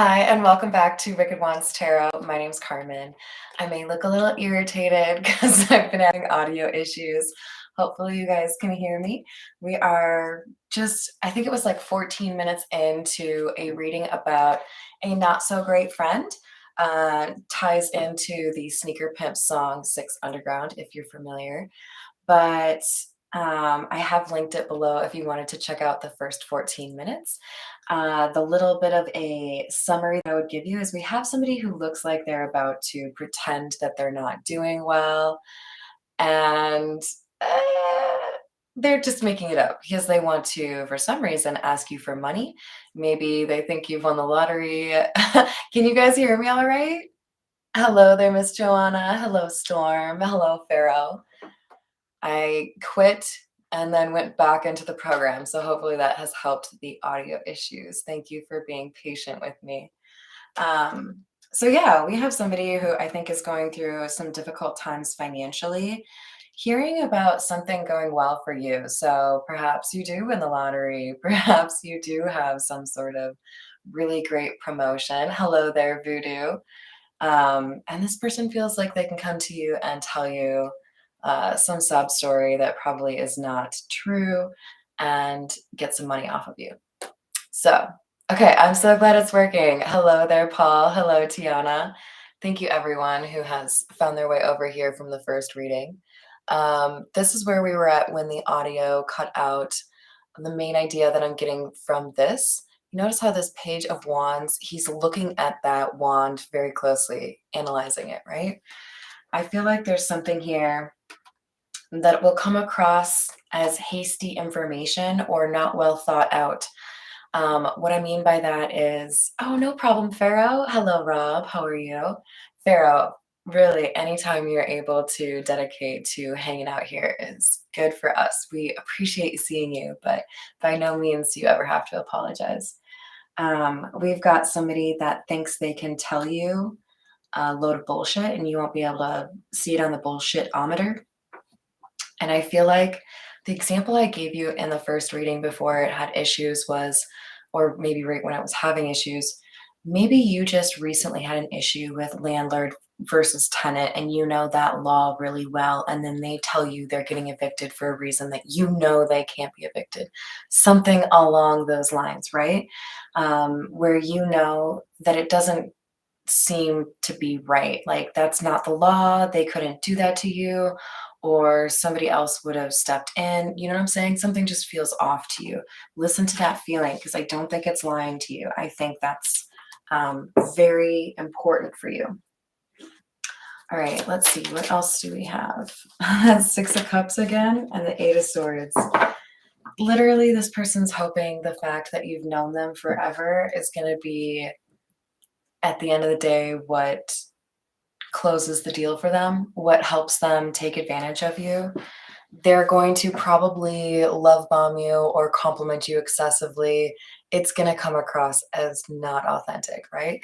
Hi, and welcome back to Wicked Wands Tarot. My name's Carmen. I may look a little irritated because I've been having audio issues. Hopefully, you guys can hear me. We are just, I think it was like 14 minutes into a reading about a not so great friend. Ties into the Sneaker Pimp song Six Underground, if you're familiar. But I have linked it below if you wanted to check out the first 14 minutes. The little bit of a summary that I would give you is we have somebody who looks like they're about to pretend that they're not doing well, and uh, they're just making it up because they want to, for some reason, ask you for money. Maybe they think you've won the lottery. Can you guys hear me all right? Hello there, Miss Joanna. Hello, Storm. Hello, Pharaoh. I quit and then went back into the program. So hopefully that has helped the audio issues. Thank you for being patient with me. So yeah, we have somebody who I think is going through some difficult times financially, hearing about something going well for you. So perhaps you do win the lottery. Perhaps you do have some sort of really great promotion. Hello there, Voodoo. And this person feels like they can come to you and tell you some sob story that probably is not true and get some money off of you. So, okay, I'm so glad it's working. Hello there, Paul. Hello, Tiana. Thank you, everyone who has found their way over here from the first reading. This is where we were at when the audio cut out. The main idea that I'm getting from this, you notice how this Page of Wands, he's looking at that wand very closely, analyzing it, right? I feel like there's something here that will come across as hasty information or not well thought out. What I mean by that is, oh, no problem, Pharaoh. Hello, Rob. How are you? Pharaoh, really, anytime you're able to dedicate to hanging out here is good for us. We appreciate seeing you, but by no means do you ever have to apologize. We've got somebody that thinks they can tell you a load of bullshit and you won't be able to see it on the bullshit-ometer. And I feel like the example I gave you in the first reading before it had issues was, or maybe right when I was having issues, maybe you just recently had an issue with landlord versus tenant and you know that law really well. And then they tell you they're getting evicted for a reason that you know they can't be evicted. Something along those lines, right? Where you know that it doesn't seem to be right. Like that's not the law. They couldn't do that to you, or somebody else would have stepped in. You know what I'm saying? Something just feels off to you. Listen to that feeling because I don't think it's lying to you. I think that's very important for you. All right, let's see. What else do we have? Six of Cups again and the Eight of Swords. Literally, this person's hoping the fact that you've known them forever is going to be, at the end of the day, what closes the deal for them, what helps them take advantage of you. They're going to probably love bomb you or compliment you excessively. It's going to come across as not authentic, right?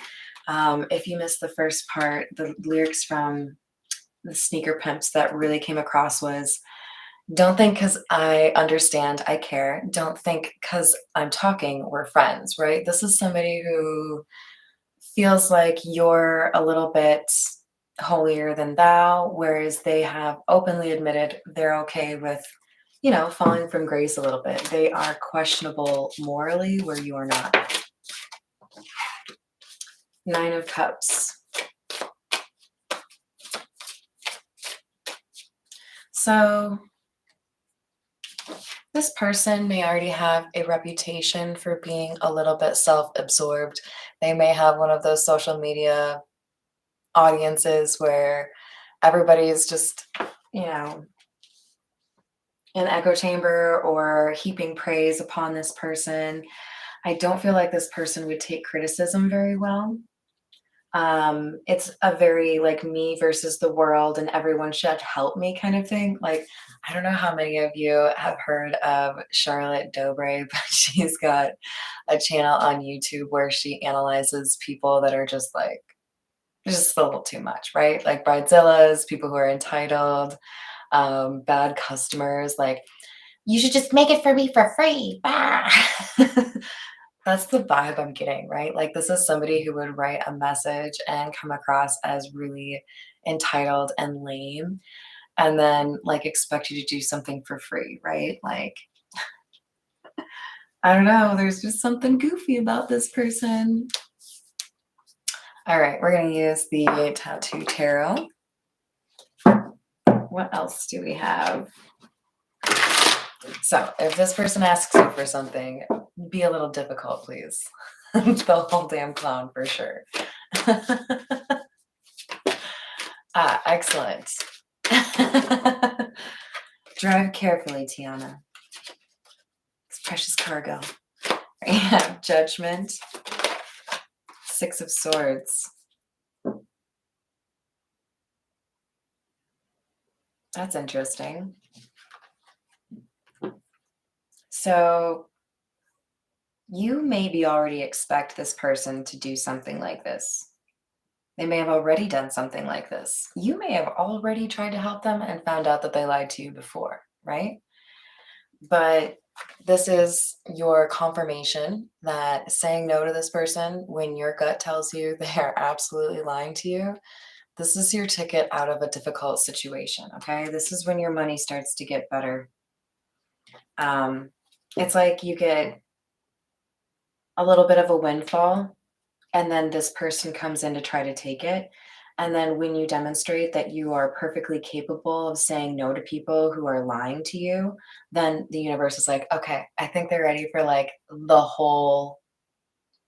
If you missed the first part, the lyrics from the Sneaker Pimps that really came across was, don't think because I understand, I care. Don't think because I'm talking, we're friends, right? This is somebody who feels like you're a little bit holier than thou, whereas they have openly admitted they're okay with, falling from grace a little bit. They are questionable morally where you are not. Nine of Cups. So this person may already have a reputation for being a little bit self-absorbed. They may have one of those social media audiences where everybody is just, an echo chamber or heaping praise upon this person. I don't feel like this person would take criticism very well. It's a very like me versus the world and everyone should help me kind of thing. Like, I don't know how many of you have heard of Charlotte Dobre, but she's got a channel on YouTube where she analyzes people that are just like, just a little too much, right? Like bridezillas, people who are entitled, bad customers, like, you should just make it for me for free. Bah! That's the vibe I'm getting, right? Like, this is somebody who would write a message and come across as really entitled and lame, and then, like, expect you to do something for free, right? Like, I don't know, there's just something goofy about this person. All right, we're gonna use the Tattoo Tarot. What else do we have? So, if this person asks you for something, be a little difficult, please. The whole damn clown for sure. Excellent. Drive carefully, Tiana. It's precious cargo. We have Judgment, Six of Swords. That's interesting. So you maybe already expect this person to do something like this. They may have already done something like this. You may have already tried to help them and found out that they lied to you before, right? But this is your confirmation that saying no to this person when your gut tells you they are absolutely lying to you, this is your ticket out of a difficult situation, okay? This is when your money starts to get better. It's like you get a little bit of a windfall, and then this person comes in to try to take it. And then when you demonstrate that you are perfectly capable of saying no to people who are lying to you, then the universe is like, okay, I think they're ready for like the whole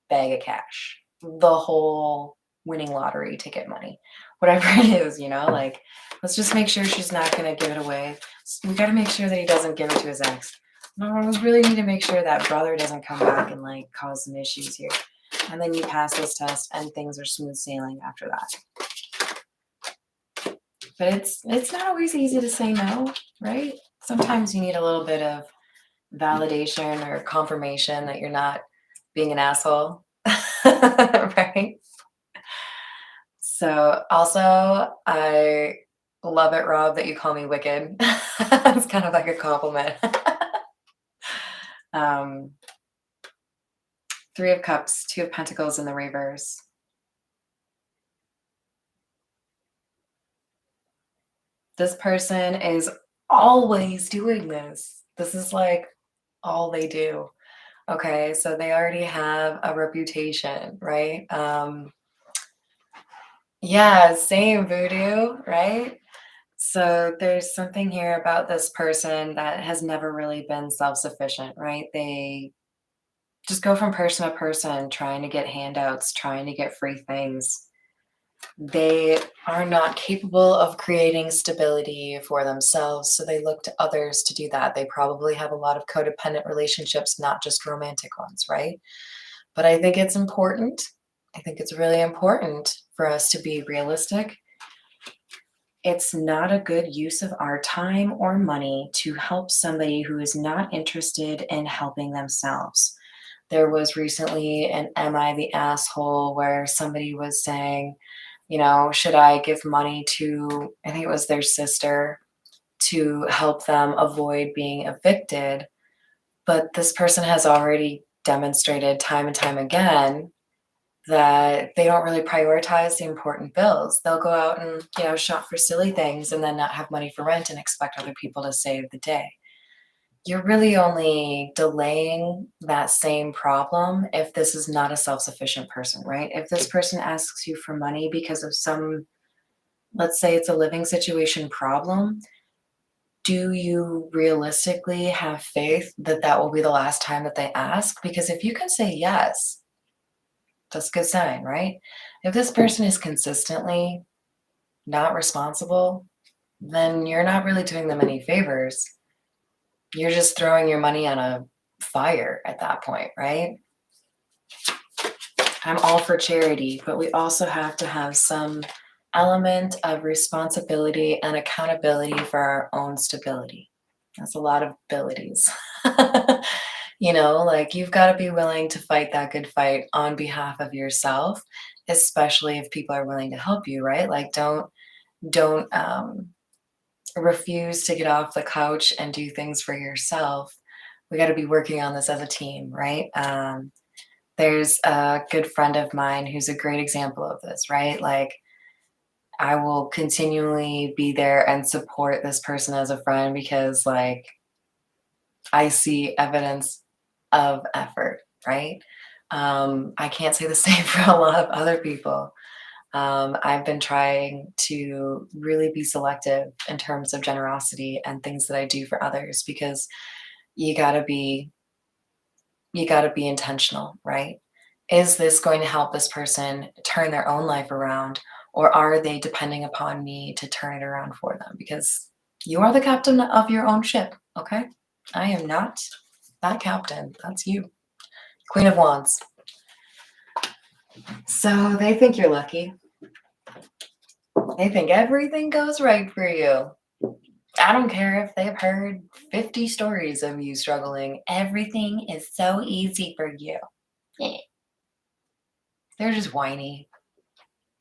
bag of cash, the whole winning lottery ticket money, whatever it is, like, let's just make sure she's not going to give it away. We got to make sure that he doesn't give it to his ex. No, we really need to make sure that brother doesn't come back and like cause some issues here. And then you pass this test and things are smooth sailing after that. But it's not always easy to say no, right? Sometimes you need a little bit of validation or confirmation that you're not being an asshole. Right? So also, I love it, Rob, that you call me wicked. It's kind of like a compliment. Three of Cups, Two of Pentacles in the reverse. This person is always doing this. This is like all they do. Okay, so they already have a reputation, right? Yeah, same voodoo, right? So there's something here about this person that has never really been self-sufficient, right? They just go from person to person trying to get handouts, trying to get free things. They are not capable of creating stability for themselves, so they look to others to do that. They probably have a lot of codependent relationships, not just romantic ones, right? But I think it's important. I think it's really important for us to be realistic. It's not a good use of our time or money to help somebody who is not interested in helping themselves. There was recently an Am I the Asshole where somebody was saying, should I give money to, I think it was their sister, to help them avoid being evicted? But this person has already demonstrated time and time again that they don't really prioritize the important bills. They'll go out and, shop for silly things and then not have money for rent and expect other people to save the day. You're really only delaying that same problem if this is not a self-sufficient person, right? If this person asks you for money because of some, let's say it's a living situation problem, do you realistically have faith that that will be the last time that they ask? Because if you can say yes, that's a good sign, right? If this person is consistently not responsible, then you're not really doing them any favors. You're just throwing your money on a fire at that point, right? I'm all for charity, but we also have to have some element of responsibility and accountability for our own stability. That's a lot of abilities. Like you've got to be willing to fight that good fight on behalf of yourself, especially if people are willing to help you, right? Like don't refuse to get off the couch and do things for yourself. We got to be working on this as a team, right? There's a good friend of mine who's a great example of this, right? Like, I will continually be there and support this person as a friend because, like, I see evidence of effort, right? I can't say the same for a lot of other people. I've been trying to really be selective in terms of generosity and things that I do for others because you gotta be you gotta be intentional, right? Is this going to help this person turn their own life around, or are they depending upon me to turn it around for them? Because you are the captain of your own ship, okay? I am not that captain. That's you. Queen of Wands. So they think you're lucky. They think everything goes right for you. I don't care if they've heard 50 stories of you struggling. Everything is so easy for you. Eh. They're just whiny.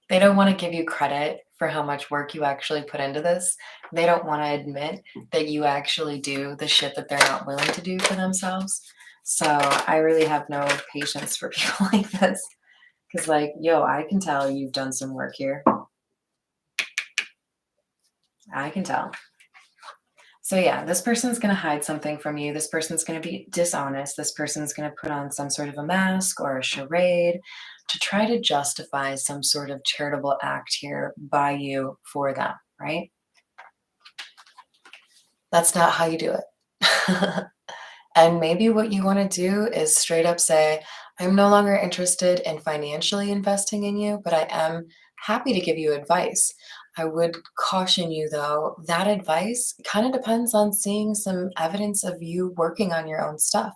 They don't want to give you credit for how much work you actually put into this. They don't want to admit that you actually do the shit that they're not willing to do for themselves. So I really have no patience for people like this. Because, like, yo, I can tell you've done some work here. I can tell. So yeah, this person's going to hide something from you. This person's going to be dishonest. This person's going to put on some sort of a mask or a charade to try to justify some sort of charitable act here by you for them, right? That's not how you do it. And maybe what you want to do is straight up say, I'm no longer interested in financially investing in you, but I am happy to give you advice. I would caution you, though, that advice kind of depends on seeing some evidence of you working on your own stuff.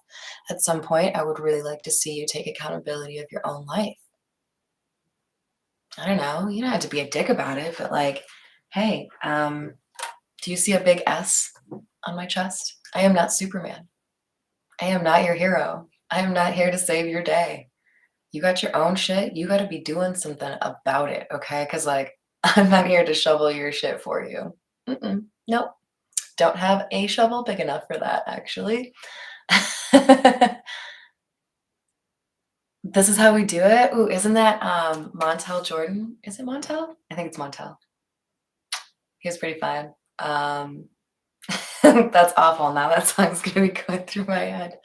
At some point, I would really like to see you take accountability of your own life. I don't know, you don't have to be a dick about it, but like, hey, do you see a big S on my chest? I am not Superman. I am not your hero. I am not here to save your day. You got your own shit. You got to be doing something about it, okay? Because, like, I'm not here to shovel your shit for you. Nope. Don't have a shovel big enough for that, actually. This is how we do it. Ooh, isn't that Montel Jordan? Is it Montel? I think it's Montel. He was pretty fun. That's awful. Now that song's gonna be going through my head.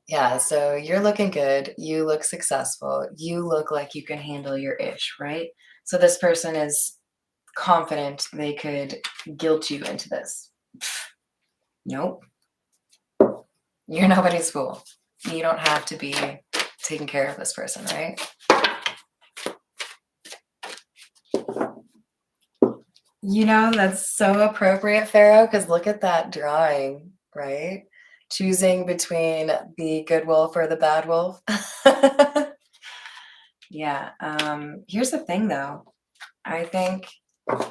Yeah, so you're looking good. You look successful. You look like you can handle your ish, right? So this person is confident they could guilt you into this. Nope. You're nobody's fool. You don't have to be taking care of this person, right? You know, that's so appropriate, Pharaoh, because look at that drawing, right? Choosing between the good wolf or the bad wolf. Yeah. Here's the thing, though. I think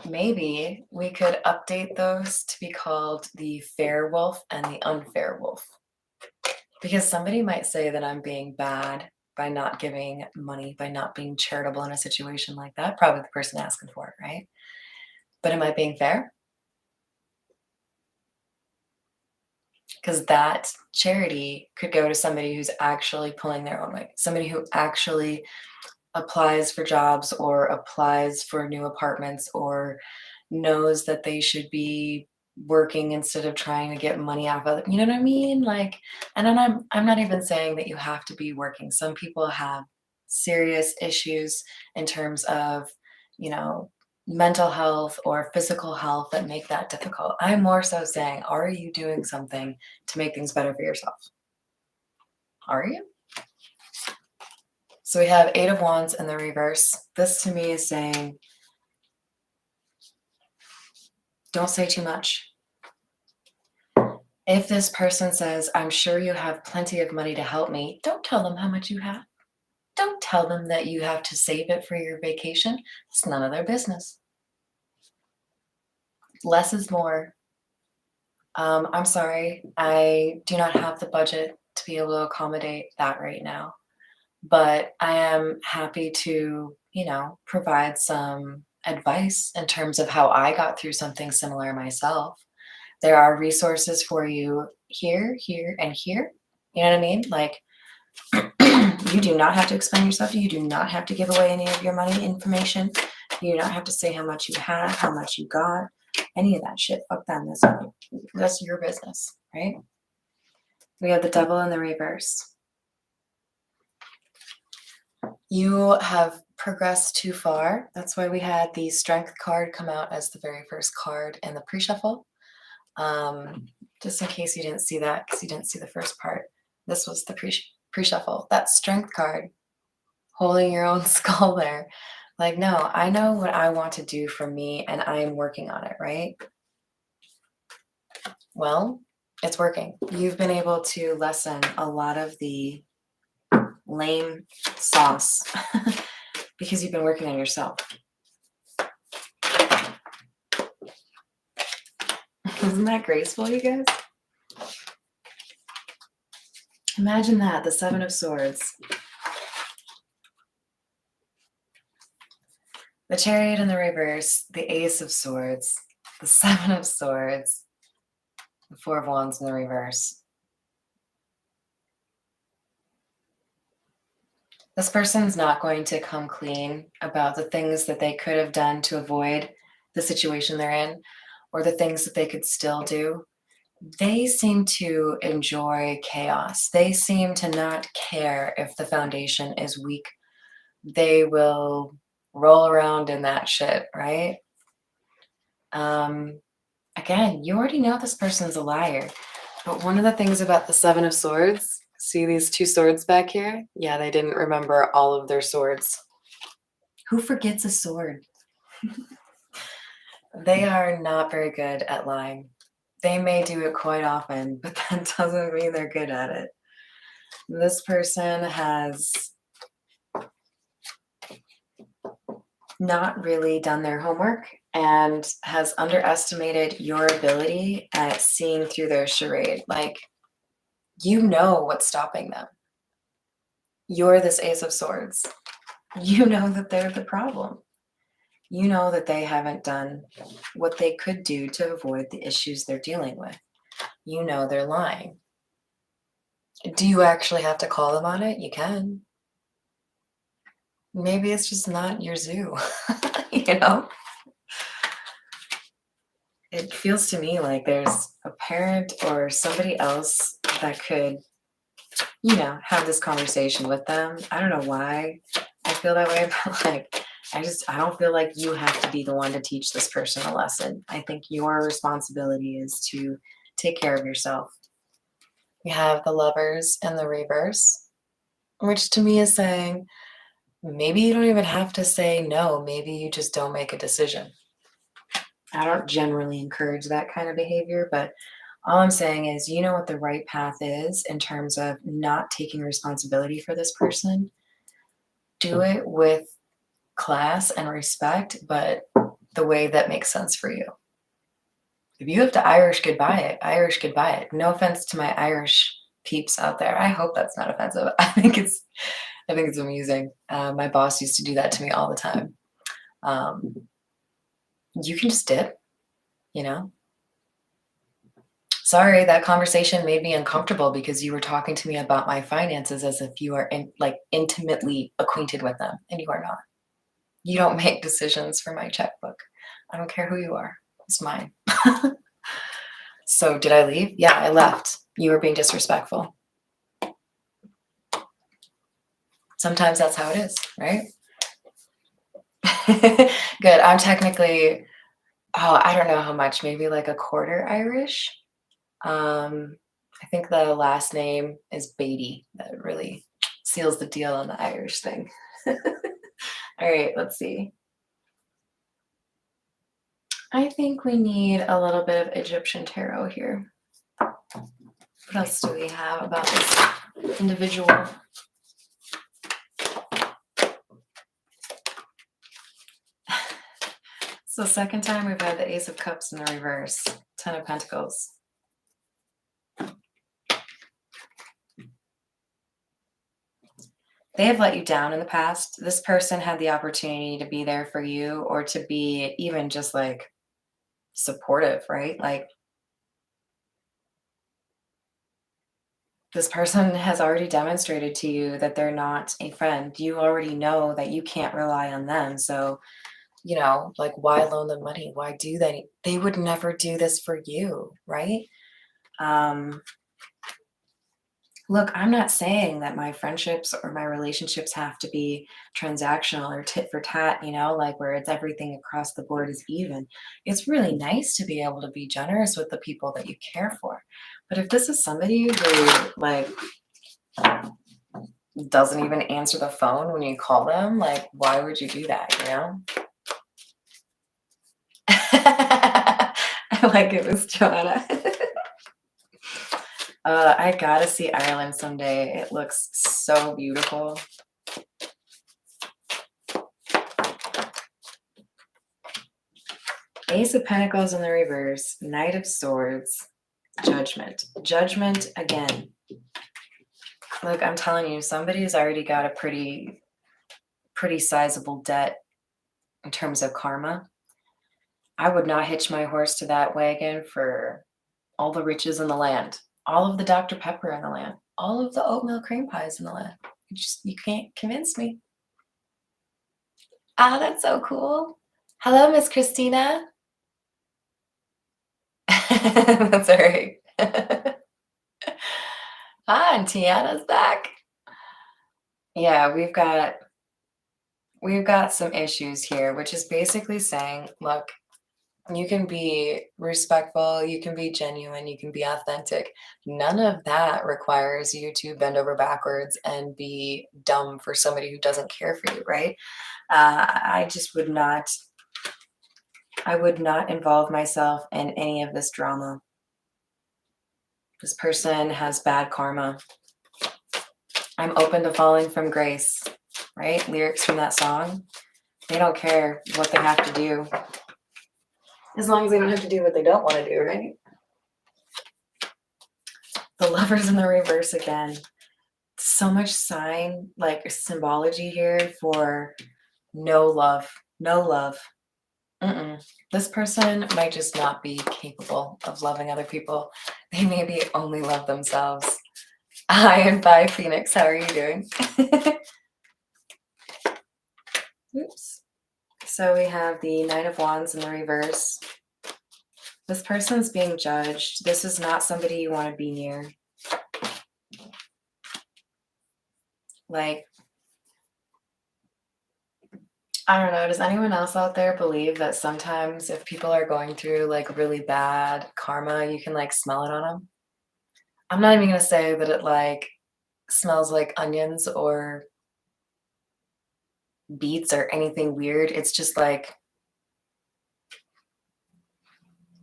maybe we could update those to be called the fair wolf and the unfair wolf. Because somebody might say that I'm being bad by not giving money, by not being charitable in a situation like that. Probably the person asking for it, right? But am I being fair? Because that charity could go to somebody who's actually pulling their own weight, somebody who actually applies for jobs or applies for new apartments or knows that they should be working instead of trying to get money off of it. You know what I mean? Like, and then I'm not even saying that you have to be working. Some people have serious issues in terms of, you know, mental health or physical health that make that difficult. I'm more so saying, are you doing something to make things better for yourself? Are you? So we have Eight of Wands in the reverse. This to me is saying, don't say too much. If this person says, I'm sure you have plenty of money to help me, don't tell them how much you have. Don't tell them that you have to save it for your vacation. It's none of their business. Less is more. I'm sorry, I do not have the budget to be able to accommodate that right now. But I am happy to, you know, provide some advice in terms of how I got through something similar myself. There are resources for you here, here, and here. You know what I mean? Like, You do not have to explain yourself. You do not have to give away any of your money information. You do not have to say how much you have, how much you got, any of that shit. Fuck them. That's your business, right? We have the Devil in the reverse. You have progressed too far. That's why we had the Strength card come out as the very first card in the pre-shuffle. Just in case you didn't see that, because you didn't see the first part. This was the pre-shuffle. That Strength card, holding your own skull there. Like, no, I know what I want to do for me, and I'm working on it, right? Well, it's working. You've been able to lessen a lot of the lame sauce because you've been working on yourself. Isn't that graceful, you guys? Imagine that, the Seven of Swords. The Chariot in the reverse, the Ace of Swords, the Seven of Swords, the Four of Wands in the reverse. This person's not going to come clean about the things that they could have done to avoid the situation they're in, or the things that they could still do. They seem to enjoy chaos. They seem to not care if the foundation is weak. They will roll around in that shit, right? Again, you already know this person's a liar. But one of the things about the Seven of Swords, see these two swords back here? Yeah, they didn't remember all of their swords. Who forgets a sword? They are not very good at lying. They may do it quite often, but that doesn't mean they're good at it. This person has not really done their homework and has underestimated your ability at seeing through their charade. Like, you know what's stopping them. You're this Ace of Swords. You know that they're the problem. You know that they haven't done what they could do to avoid the issues they're dealing with. You know they're lying. Do you actually have to call them on it? You can. Maybe it's just not your zoo, you know? It feels to me like there's a parent or somebody else that could, you know, have this conversation with them. I don't know why I feel that way, but like, I don't feel like you have to be the one to teach this person a lesson. I think your responsibility is to take care of yourself. We have the Lovers in the reverse, which to me is saying, maybe you don't even have to say no. Maybe you just don't make a decision. I don't generally encourage that kind of behavior, but all I'm saying is, you know what the right path is in terms of not taking responsibility for this person. Do it with class and respect, but the way that makes sense for you. If you have to Irish goodbye it, Irish goodbye it. No offense to my Irish peeps out there. I hope that's not offensive. I think it's amusing. My boss used to do that to me all the time. You can just dip, you know. Sorry, that conversation made me uncomfortable because you were talking to me about my finances as if you are intimately acquainted with them, and you are not. You don't make decisions for my checkbook. I don't care who you are. It's mine. So did I leave? Yeah, I left. You were being disrespectful. Sometimes that's how it is, right? Good. I'm technically, I don't know how much, maybe like a quarter Irish. I think the last name is Beatty. That really seals the deal on the Irish thing. All right, let's see. I think we need a little bit of Egyptian tarot here. What else do we have about this individual? It's the second time we've had the Ace of Cups in the reverse, Ten of Pentacles. They have let you down in the past. This person had the opportunity to be there for you, or to be even just like supportive, right? Like, This person has already demonstrated to you that they're not a friend. You already know that you can't rely on them. So, like, why loan them money? Why do they? They would never do this for you, right? Um, Look, I'm not saying that my friendships or my relationships have to be transactional or tit for tat, like where it's everything across the board is even. It's really nice to be able to be generous with the people that you care for. But if this is somebody who, like, doesn't even answer the phone when you call them, like, why would you do that? I like it, Miss Joanna. I gotta see Ireland someday. It looks so beautiful. Ace of Pentacles in the reverse, Knight of Swords, Judgment. Judgment again. Look, I'm telling you, somebody's already got a pretty sizable debt in terms of karma. I would not hitch my horse to that wagon for all the riches in the land, all of the Dr. Pepper in the land, all of the oatmeal cream pies in the land. You can't convince me. Ah, that's so cool. Hello, Miss Christina. That's all right. Ah, and Tiana's back. Yeah, we've got some issues here, which is basically saying, look, you can be respectful, you can be genuine, you can be authentic. None of that requires you to bend over backwards and be dumb for somebody who doesn't care for you, right? I just would not. I would not involve myself in any of this drama. This person has bad karma. I'm open to falling from grace, right? Lyrics from that song. They don't care what they have to do. As long as they don't have to do what they don't want to do, right? The Lovers in the reverse again. So much sign, like symbology here for no love. No love. This person might just not be capable of loving other people. They maybe only love themselves. Hi and bye, Phoenix. How are you doing? Oops. So we have the Nine of Wands in the reverse. This person's being judged. This is not somebody you want to be near. Like, I don't know. Does anyone else out there believe that sometimes if people are going through like really bad karma, you can like smell it on them? I'm not even going to say that it like smells like onions or beets or anything weird. It's just like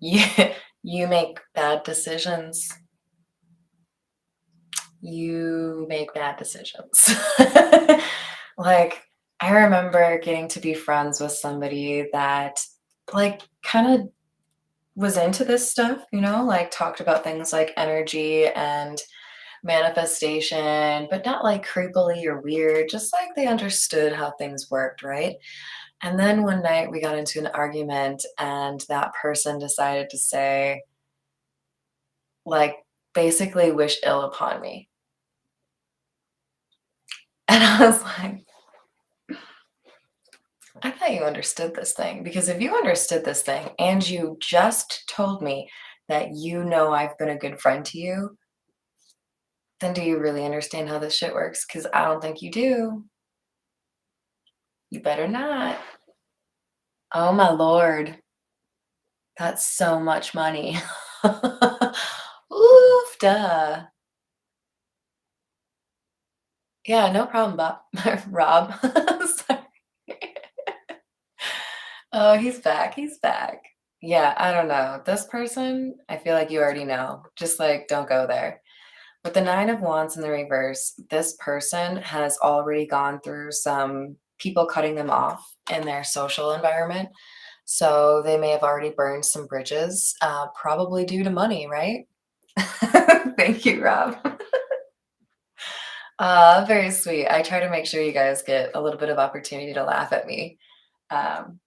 you make bad decisions. You make bad decisions. Like, I remember getting to be friends with somebody that like kind of was into this stuff, like talked about things like energy and manifestation, but not like creepily or weird, just like they understood how things worked, right? And then one night we got into an argument, and that person decided to say, like, basically wish ill upon me. And I was like, I thought you understood this thing, because if you understood this thing and you just told me that I've been a good friend to you, then do you really understand how this shit works? Because I don't think you do. You better not. Oh my lord. That's so much money. Oof, duh. Yeah, no problem, Bob. Rob. Sorry. Oh, he's back. He's back. Yeah, I don't know. This person, I feel like you already know. Just like, don't go there. With the Nine of Wands in the reverse, this person has already gone through some people cutting them off in their social environment. So they may have already burned some bridges, probably due to money, right? Thank you, Rob. Very sweet. I try to make sure you guys get a little bit of opportunity to laugh at me, um,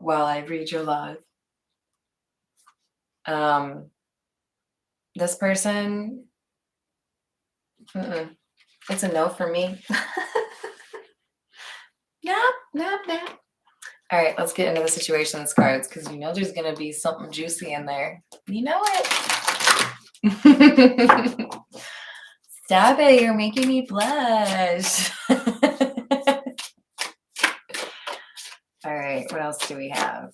while I read your live. Um, this person Mm-mm. It's a no for me. Nope, nope, nope. All right, let's get into the situations cards because you know there's going to be something juicy in there. You know it. Stop it, you're making me blush. All right, what else do we have?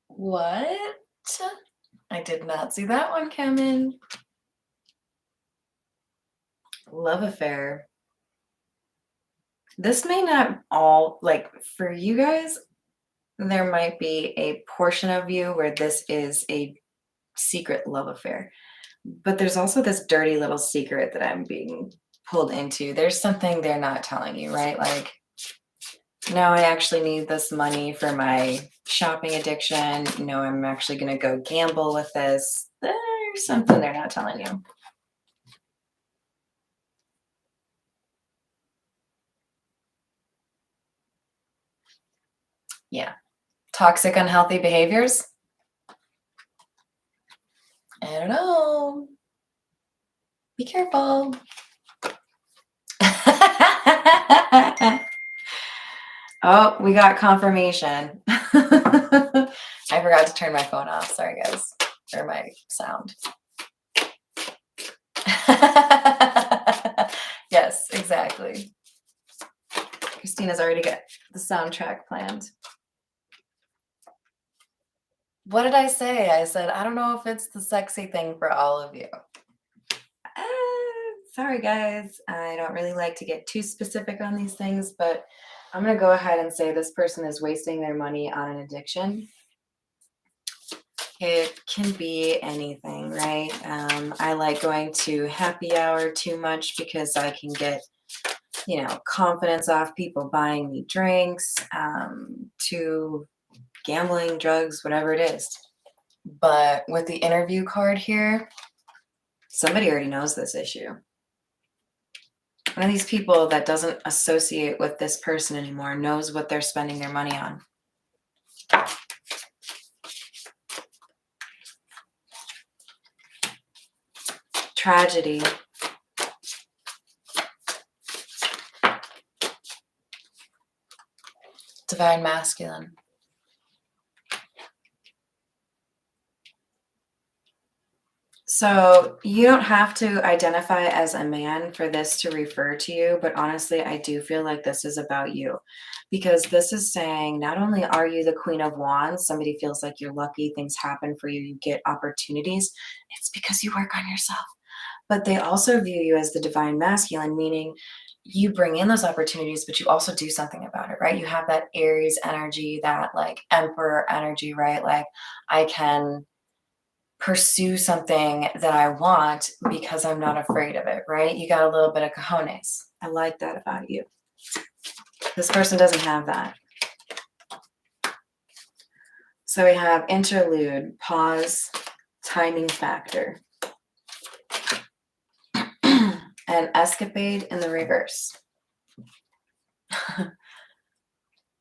What? I did not see that one coming. Love affair. This may not all, like for you guys, there might be a portion of you where this is a secret love affair. But there's also this dirty little secret that I'm being pulled into. There's something they're not telling you, right? Like, no, I actually need this money for my shopping addiction. No, I'm actually going to go gamble with this. There's something they're not telling you. Yeah. Toxic, unhealthy behaviors. I don't know. Be careful. Oh, we got confirmation. I forgot to turn my phone off. Sorry, guys. Or my sound. Yes, exactly. Christina's already got the soundtrack planned. What did I say? I said, I don't know if it's the sexy thing for all of you. Sorry, guys. I don't really like to get too specific on these things, but I'm going to go ahead and say this person is wasting their money on an addiction. It can be anything, right? I like going to happy hour too much because I can get, you know, confidence off people buying me drinks, to gambling, drugs, whatever it is. But with the interview card here, somebody already knows this issue. One of these people that doesn't associate with this person anymore knows what they're spending their money on. Tragedy. Divine masculine. So you don't have to identify as a man for this to refer to you, but honestly, I do feel like this is about you because this is saying not only are you the Queen of Wands, somebody feels like you're lucky, things happen for you, you get opportunities, it's because you work on yourself. But they also view you as the divine masculine, meaning you bring in those opportunities, but you also do something about it, right? You have that Aries energy, that like emperor energy, right? Like I can pursue something that I want because I'm not afraid of it, right? You got a little bit of cojones. I like that about you. This person doesn't have that. So we have interlude, pause, timing factor, and escapade in the reverse.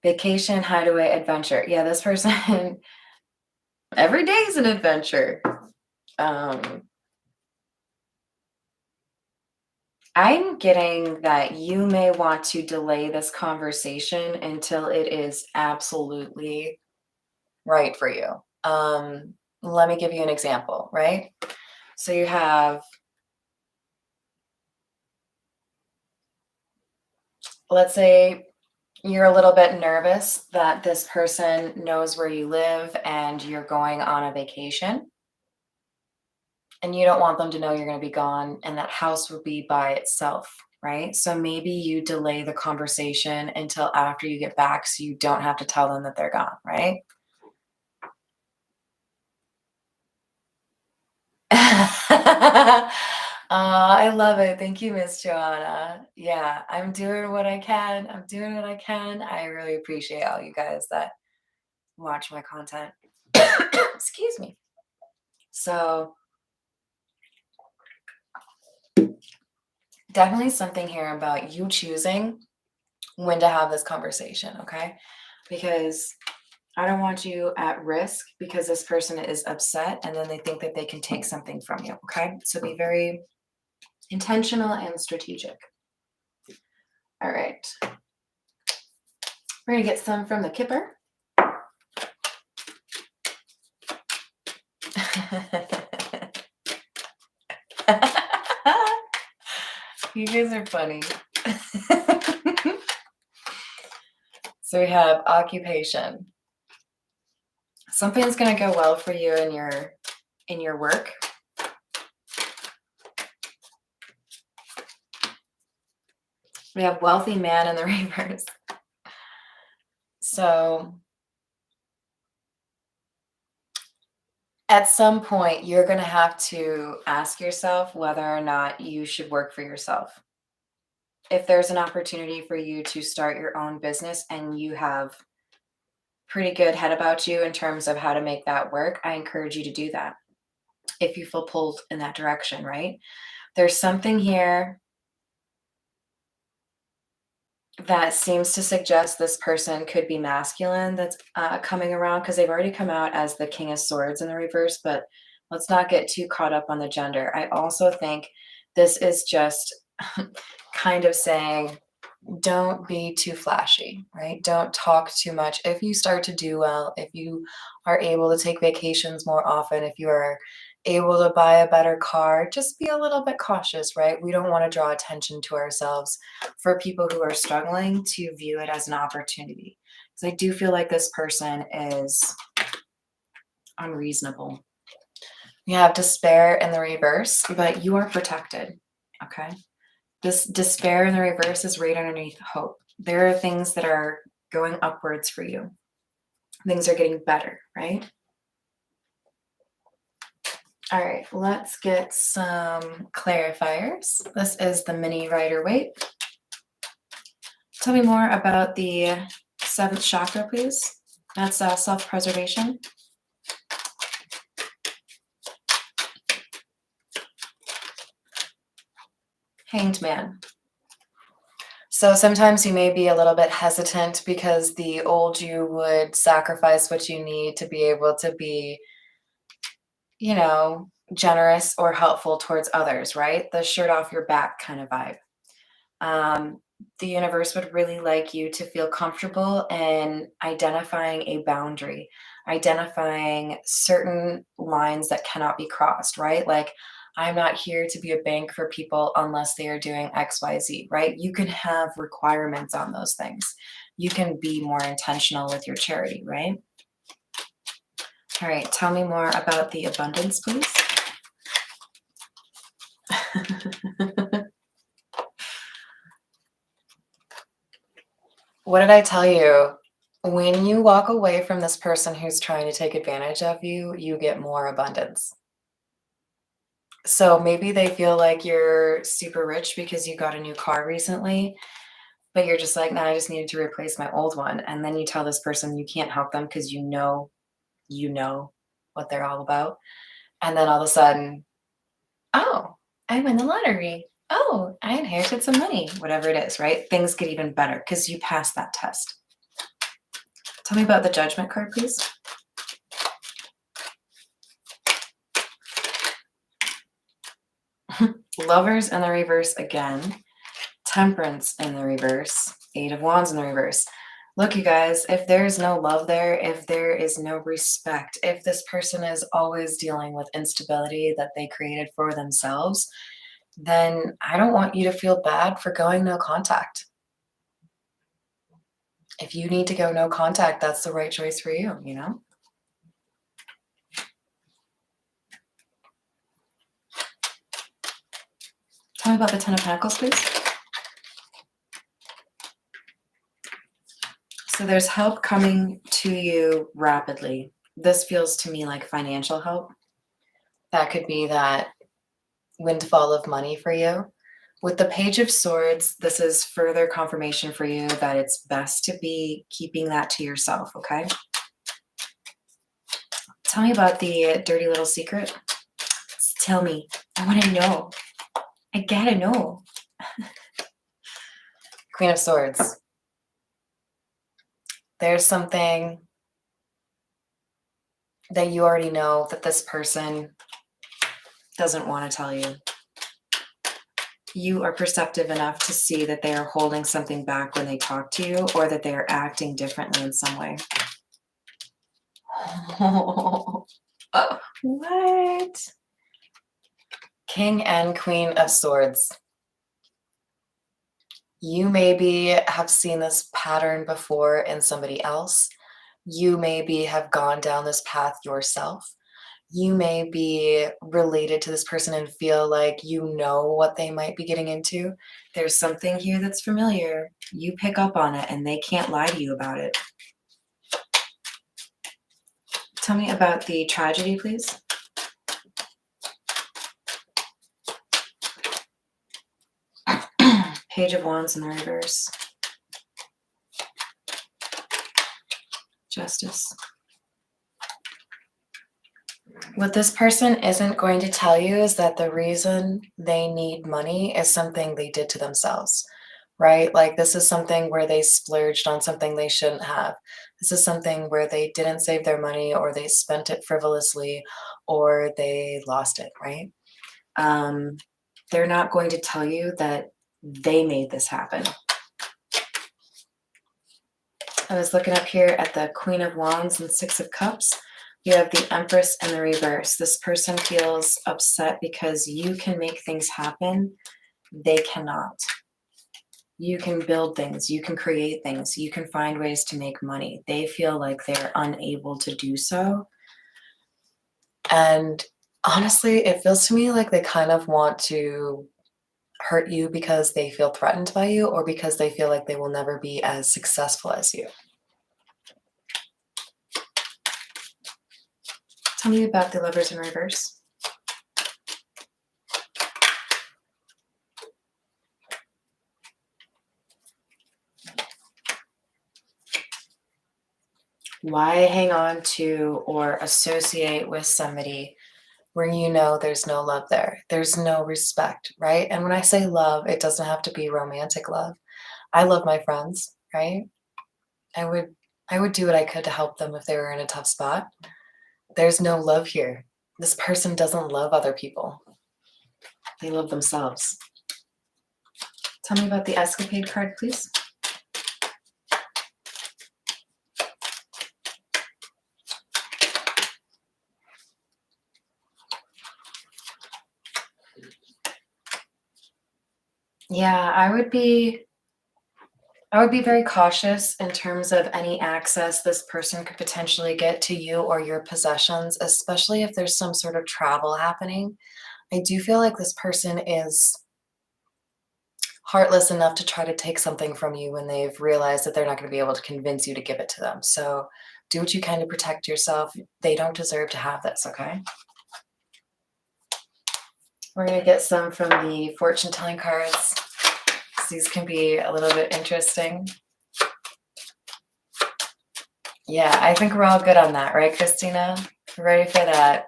Vacation, hideaway, adventure. Yeah, this person, every day is an adventure. I'm getting that you may want to delay this conversation until it is absolutely right for you. Let me give you an example, right? So you have, let's say you're a little bit nervous that this person knows where you live and you're going on a vacation and you don't want them to know you're going to be gone and that house will be by itself, right? So maybe you delay the conversation until after you get back so you don't have to tell them that they're gone, right? I love it. Thank you, Miss Joanna. Yeah, I'm doing what I can. I'm doing what I can. I really appreciate all you guys that watch my content. Excuse me. So, definitely something here about you choosing when to have this conversation, okay? Because I don't want you at risk because this person is upset and then they think that they can take something from you. Okay. So be very intentional and strategic. All right. We're going to get some from the Kipper. You guys are funny. So we have occupation. Something's going to go well for you in your work. We have wealthy man in the reverse. So at some point, you're going to have to ask yourself whether or not you should work for yourself. If there's an opportunity for you to start your own business and you have pretty good head about you in terms of how to make that work, I encourage you to do that if you feel pulled in that direction, right? There's something here that seems to suggest this person could be masculine that's coming around because they've already come out as the King of Swords in the reverse, but let's not get too caught up on the gender. I also think this is just kind of saying, don't be too flashy, right? Don't talk too much. If you start to do well, if you are able to take vacations more often, if you are able to buy a better car, just be a little bit cautious, right? We don't want to draw attention to ourselves. For people who are struggling, to view it as an opportunity. Because I do feel like this person is unreasonable. You have despair in the reverse, but you are protected, okay? This despair in the reverse is right underneath hope. There are things that are going upwards for you. Things are getting better, right? All right, let's get some clarifiers. This is the mini Rider-Waite. Tell me more about the 7th chakra, please. That's self-preservation. Hanged Man. So sometimes you may be a little bit hesitant because the old you would sacrifice what you need to be able to be, you know, generous or helpful towards others, right? The shirt off your back kind of vibe. The universe would really like you to feel comfortable in identifying a boundary, identifying certain lines that cannot be crossed, right? Like, I'm not here to be a bank for people unless they are doing XYZ, right? You can have requirements on those things. You can be more intentional with your charity, right? All right, tell me more about the abundance, please. What did I tell you? When you walk away from this person who's trying to take advantage of you, you get more abundance. So maybe they feel like you're super rich because you got a new car recently, but you're just like, nah, I just needed to replace my old one. And then you tell this person you can't help them because you know what they're all about. And then all of a sudden, oh, I win the lottery. Oh, I inherited some money, whatever it is, right? Things get even better because you passed that test. Tell me about the Judgment card, please. Lovers in the reverse again. Temperance in the reverse. 8 of Wands in the reverse. Look, you guys, if there's no love there, if there is no respect, if this person is always dealing with instability that they created for themselves, then I don't want you to feel bad for going no contact. If you need to go no contact, that's the right choice for you, you know? Tell me about the 10 of Pentacles, please. So there's help coming to you rapidly. This feels to me like financial help. That could be that windfall of money for you. With the Page of Swords, this is further confirmation for you that it's best to be keeping that to yourself, okay? Tell me about the dirty little secret. Tell me. I want to know. I gotta know. Queen of Swords. There's something that you already know that this person doesn't want to tell you. You are perceptive enough to see that they are holding something back when they talk to you, or that they are acting differently in some way. What? King and Queen of Swords. You maybe have seen this pattern before in somebody else. You maybe have gone down this path yourself. You may be related to this person and feel like you know what they might be getting into. There's something here that's familiar. You pick up on it and they can't lie to you about it. Tell me about the tragedy, please. Page of Wands in the reverse. Justice. What this person isn't going to tell you is that the reason they need money is something they did to themselves, right? Like this is something where they splurged on something they shouldn't have. This is something where they didn't save their money, or they spent it frivolously, or they lost it, right? They're not going to tell you that they made this happen. I was looking up here at the Queen of Wands and Six of Cups. You have the Empress in the reverse. This person feels upset because you can make things happen. They cannot. You can build things. You can create things. You can find ways to make money. They feel like they're unable to do so. And honestly, it feels to me like they kind of want to hurt you because they feel threatened by you, or because they feel like they will never be as successful as you. Tell me about the Lovers in reverse. Why hang on to or associate with somebody where you know there's no love there? There's no respect, right? And when I say love, it doesn't have to be romantic love. I love my friends, right? I would do what I could to help them if they were in a tough spot. There's no love here. This person doesn't love other people. They love themselves. Tell me about the Escapade card, please. Yeah, I would be very cautious in terms of any access this person could potentially get to you or your possessions, especially if there's some sort of travel happening. I do feel like this person is heartless enough to try to take something from you when they've realized that they're not going to be able to convince you to give it to them. So do what you can to protect yourself. They don't deserve to have this, okay? We're going to get some from the fortune telling cards. These can be a little bit interesting. Yeah, I think we're all good on that, right, Christina? Ready for that?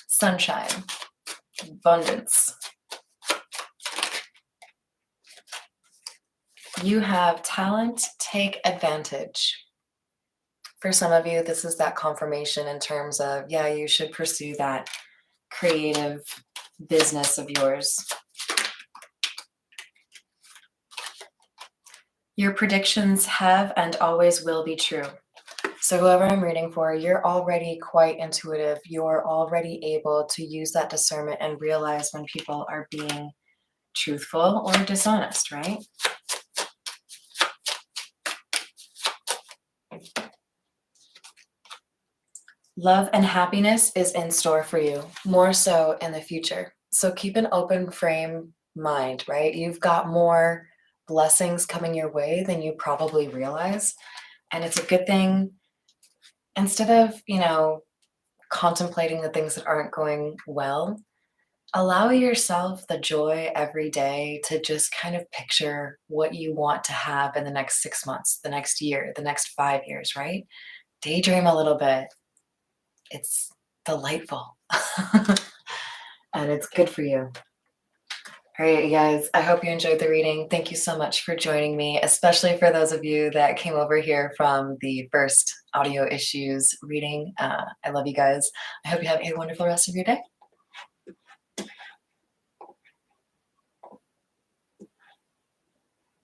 Sunshine, abundance. You have talent, take advantage. For some of you, this is that confirmation in terms of, yeah, you should pursue that creative business of yours. Your predictions have and always will be true. So whoever I'm reading for, you're already quite intuitive. You're already able to use that discernment and realize when people are being truthful or dishonest, right? Love and happiness is in store for you, more so in the future. So keep an open frame mind, right? You've got more blessings coming your way than you probably realize. And it's a good thing. Instead of, contemplating the things that aren't going well, allow yourself the joy every day to just kind of picture what you want to have in the next 6 months, the next year, the next 5 years, right? Daydream a little bit. It's delightful and it's good for you. All All right, you guys, I hope you enjoyed the reading. Thank you so much for joining me, especially for those of you that came over here from the first audio issues reading. I love you guys. I hope you have a wonderful rest of your day.